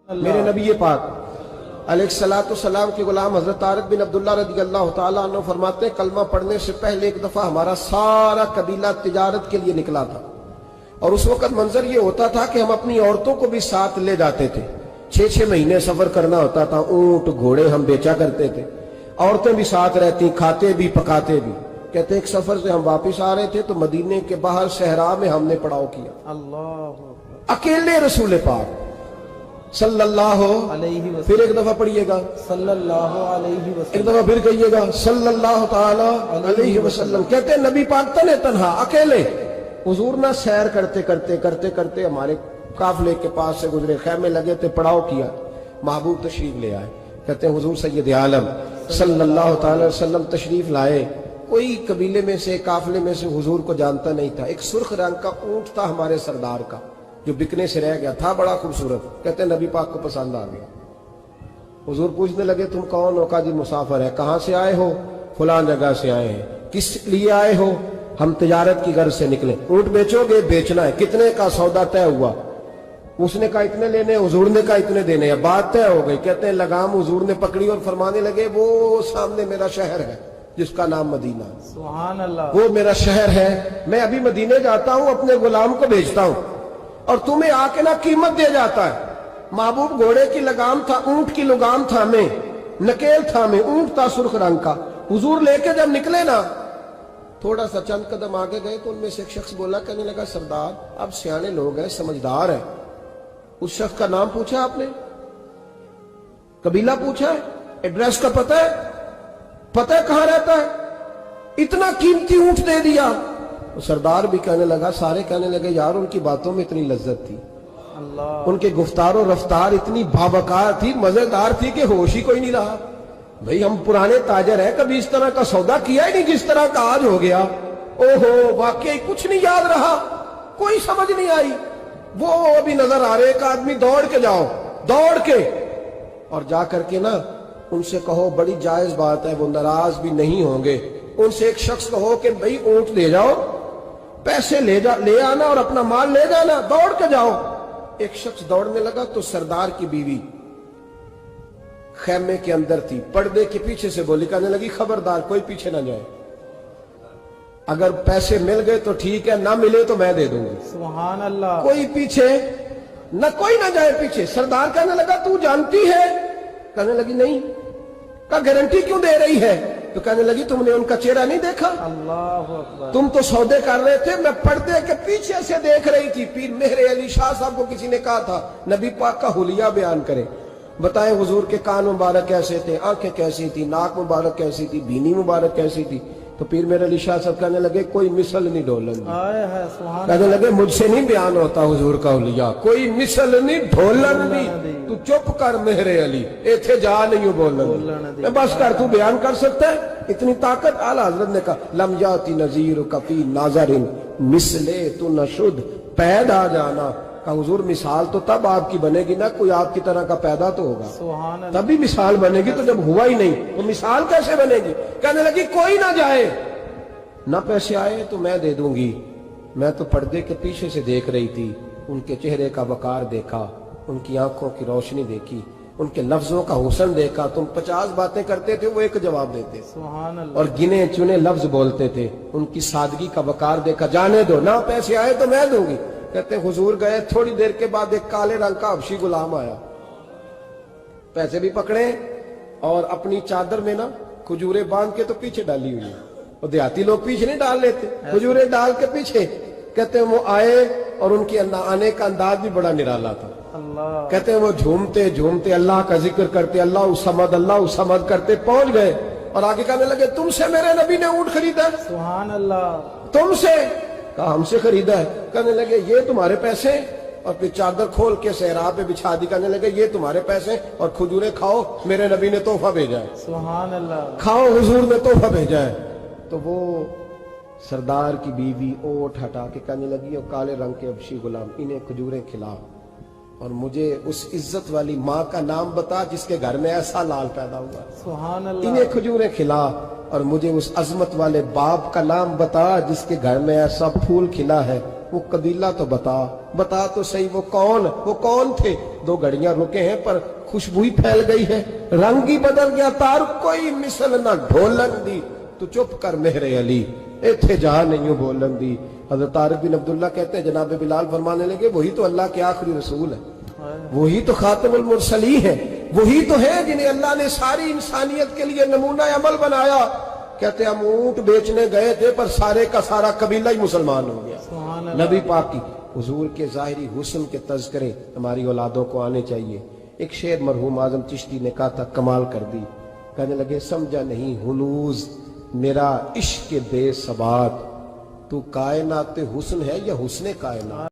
میرے نبی پاک علیہ الصلوۃ والسلام کے غلام حضرت طارق بن عبداللہ رضی اللہ تعالیٰ عنہ فرماتے ہیں کلمہ پڑھنے سے پہلے ایک دفعہ ہمارا سارا قبیلہ تجارت کے لیے نکلا تھا، اور اس وقت منظر یہ ہوتا تھا کہ ہم اپنی عورتوں کو بھی ساتھ لے جاتے تھے۔ 6 مہینے سفر کرنا ہوتا تھا، اونٹ گھوڑے ہم بیچا کرتے تھے، عورتیں بھی ساتھ رہتی، کھاتے بھی پکاتے بھی۔ کہتے ہیں ایک سفر سے ہم واپس آ رہے تھے تو مدینے کے باہر صحرا میں ہم نے پڑاؤ کیا، اللہ اکیلے رسول پاک صلی اللہ علیہ وسلم، پھر ایک دفعہ پڑھیے گا صلی اللہ علیہ ایک وسلم، دفعہ پھر کہیے گا صلی اللہ تعالی علیہ وسلم۔ کہتے ہیں نبی پاک تنہا اکیلے حضور نہ سیر کرتے ہمارے قافلے کے پاس سے گزرے، خیمے لگے تھے، پڑاؤ کیا، محبوب تشریف لے آئے۔ کہتے ہیں حضور سید عالم صلی اللہ تعالی وسلم تشریف لائے، کوئی قبیلے میں سے قافلے میں سے حضور کو جانتا نہیں تھا۔ ایک سرخ رنگ کا اونٹ تھا ہمارے سردار کا جو بکنے سے رہ گیا تھا، بڑا خوبصورت۔ کہتے ہیں نبی پاک کو پسند آ گیا۔ حضور پوچھنے لگے تم کون ہو؟ کہا جی مسافر ہے۔ کہاں سے آئے ہو؟ فلاں جگہ سے آئے ہیں۔ کس لیے آئے ہو؟ ہم تجارت کی غرض سے نکلے۔ اونٹ بیچو گے؟ بیچنا ہے۔ کتنے کا سودا طے ہوا؟ اس نے کہا اتنے لینے، حضور نے کہا اتنے دینے ہیں، بات طے ہو گئی۔ کہتے ہیں لگام حضور نے پکڑی اور فرمانے لگے وہ سامنے میرا شہر ہے جس کا نام مدینہ ہے، سبحان اللہ، وہ میرا شہر ہے، میں ابھی مدینے جاتا ہوں، اپنے غلام کو بھیجتا ہوں اور تمہیں آ کے نہ قیمت دے جاتا ہے۔ محبوب گھوڑے کی لگام تھا، اونٹ کی لگام تھا میں، نکیل تھا میں، اونٹ تھا سرخ رنگ کا۔ حضور لے کے جب نکلے نا، تھوڑا سا چند قدم آگے گئے تو ان میں سے ایک شخص بولا، کہنے لگا سردار اب سیانے لوگ ہیں، سمجھدار ہیں۔ اس شخص کا نام پوچھا آپ نے، قبیلہ پوچھا ہے، ایڈریس کا پتہ ہے کہاں رہتا ہے، اتنا قیمتی اونٹ دے دیا۔ سردار بھی کہنے لگا، سارے کہنے لگے یار ان کی باتوں میں اتنی لذت تھی، اللہ، ان کے گفتار و رفتار اتنی باوقار تھی، مزیدار تھی کہ ہوش ہی کوئی نہیں رہا۔ بھئی ہم پرانے تاجر ہیں، کبھی اس طرح کا سودا کیا ہی نہیں جس طرح کا آج ہو گیا۔ اوہو واقعی کچھ نہیں یاد رہا، کوئی سمجھ نہیں آئی۔ وہ ابھی نظر آ رہے، ایک آدمی دوڑ کے جاؤ، دوڑ کے اور جا کر کے نا ان سے کہو بڑی جائز بات ہے، وہ ناراض بھی نہیں ہوں گے۔ ان سے ایک شخص کہو کہ بھئی اونٹ لے جاؤ، پیسے لے آنا اور اپنا مال لے جانا، دوڑ کے جاؤ۔ ایک شخص دوڑنے لگا تو سردار کی بیوی خیمے کے اندر تھی، پردے کے پیچھے سے بولی، کہنے لگی خبردار کوئی پیچھے نہ جائے، اگر پیسے مل گئے تو ٹھیک ہے، نہ ملے تو میں دے دوں گی، سبحان اللہ، کوئی پیچھے نہ، کوئی نہ جائے پیچھے۔ سردار کہنے لگا تو جانتی ہے؟ کہنے لگی نہیں۔ کہا گارنٹی کیوں دے رہی ہے؟ تو کہنے لگی تم نے ان کا چہرہ نہیں دیکھا؟ اللہ اکبر، تم تو سودے کر رہے تھے، میں پردے کے پیچھے سے دیکھ رہی تھی۔ پیر مہر علی شاہ صاحب کو کسی نے کہا تھا نبی پاک کا حلیہ بیان کرے، بتائیں حضور کے کان مبارک کیسے تھے، آنکھیں کیسی تھی، ناک مبارک کیسی تھی، بینی مبارک کیسی تھی؟ تو پیر مہر علی شاہ صاحب کہنے لگے کوئی مثل نہیں ڈھولن دی۔ آئے ہے سبحان کہنے اللہ، لگے مجھ سے نہیں بیان ہوتا حضور کا حلیہ، کوئی مثل نہیں ڈھولن دی، تو چپ کر مہر علی، ایتھے جا نہیں بولن دی، بس کر، تو بیان کر سکتا ہے؟ اتنی طاقت اعلی حضرت نے کہا لم یاتی نذیر کفی ناظر مثلے تو نشد پیدا جانا۔ کہا حضور مثال تو تب آپ کی بنے گی نا کوئی آپ کی طرح کا پیدا تو ہوگا، سبحان اللہ، تبھی مثال بنے گی، تو جب ہوا ہی نہیں تو مثال کیسے بنے گی؟ کہنے لگی کوئی نہ جائے، نہ پیسے آئے تو میں دے دوں گی۔ میں تو پردے کے پیچھے سے دیکھ رہی تھی، ان کے چہرے کا وقار دیکھا، ان کی آنکھوں کی روشنی دیکھی، ان کے لفظوں کا حسن دیکھا۔ تم 50 باتیں کرتے تھے، وہ ایک جواب دیتے، سبحان اللہ، اور گنے چنے لفظ بولتے تھے، ان کی سادگی کا وقار دیکھا۔ جانے دو، نہ پیسے آئے تو میں دوں گی۔ کہتے ہیں حضور گئے، تھوڑی دیر کے بعد ایک کالے رنگ کا حبشی غلام آیا، پیسے بھی پکڑے اور اپنی چادر میں نا کھجورے باندھ کے تو پیچھے ڈالی ہوئی، اور دیہاتی لوگ پیچھے نہیں ڈال لیتے، کھجورے ڈال کے پیچھے۔ کہتے ہیں وہ آئے اور ان کے آنے کا انداز بھی بڑا نرالا تھا۔ اللہ، کہتے ہیں وہ جھومتے جھومتے اللہ کا ذکر کرتے، اللہ الصمد کرتے پہنچ گئے، اور آگے کہنے لگے تم سے میرے نبی نے اونٹ خریدا؟ سبحان اللہ، تم سے؟ کہا ہم سے خریدا ہے۔ کہنے لگے یہ تمہارے پیسے؟ اور پھر چادر کھول کے صحرا پہ بچھا دی، کہنے لگے یہ تمہارے پیسے اور کھجورے کھاؤ، میرے نبی نے تحفہ بھیجا ہے، سبحان اللہ، کھاؤ حضور نے تحفہ بھیجا ہے۔ تو وہ سردار کی بیوی اوٹ ہٹا کے کہنے لگی اور کالے رنگ کے حبشی غلام انہیں کھجورے کھلا، اور مجھے اس عزت والی ماں کا نام بتا جس کے گھر میں ایسا لال پیدا ہوا، سبحان اللہ، انہیں کھجورے کھلا، اور مجھے اس عظمت والے باپ کا نام بتا جس کے گھر میں ایسا پھول کھلا ہے۔ وہ قبیلہ تو بتا تو صحیح وہ کون تھے؟ 2 گھڑیاں رکے ہیں پر خوشبو ہی پھیل گئی ہے، رنگ ہی بدل گیا، تار کوئی مثل نہ ڈھولن دی، تو چپ کر مہر علی ایتھے جہاں نہیں بولن دی۔ حضرت طارق بن عبداللہ کہتے ہیں جناب بلال فرمانے لگے وہی تو اللہ کے آخری رسول ہے، وہی تو خاتم المرسلین ہے، وہی تو ہے جنہیں اللہ نے ساری انسانیت کے لیے نمونہ عمل بنایا۔ کہتے ہیں ہم اونٹ بیچنے گئے تھے پر سارے کا سارا قبیلہ ہی مسلمان ہو گیا۔ سبحان اللہ۔ نبی پاک کی حضور کے ظاہری حسن کے تذکرے ہماری اولادوں کو آنے چاہیے۔ ایک شعر مرحوم اعظم چشتی نے کہا تھا، کمال کر دی، کہنے لگے سمجھا نہیں ہنوز میرا عشق بے ثبات، تو کائنات حسن ہے یا حسن کائنات؟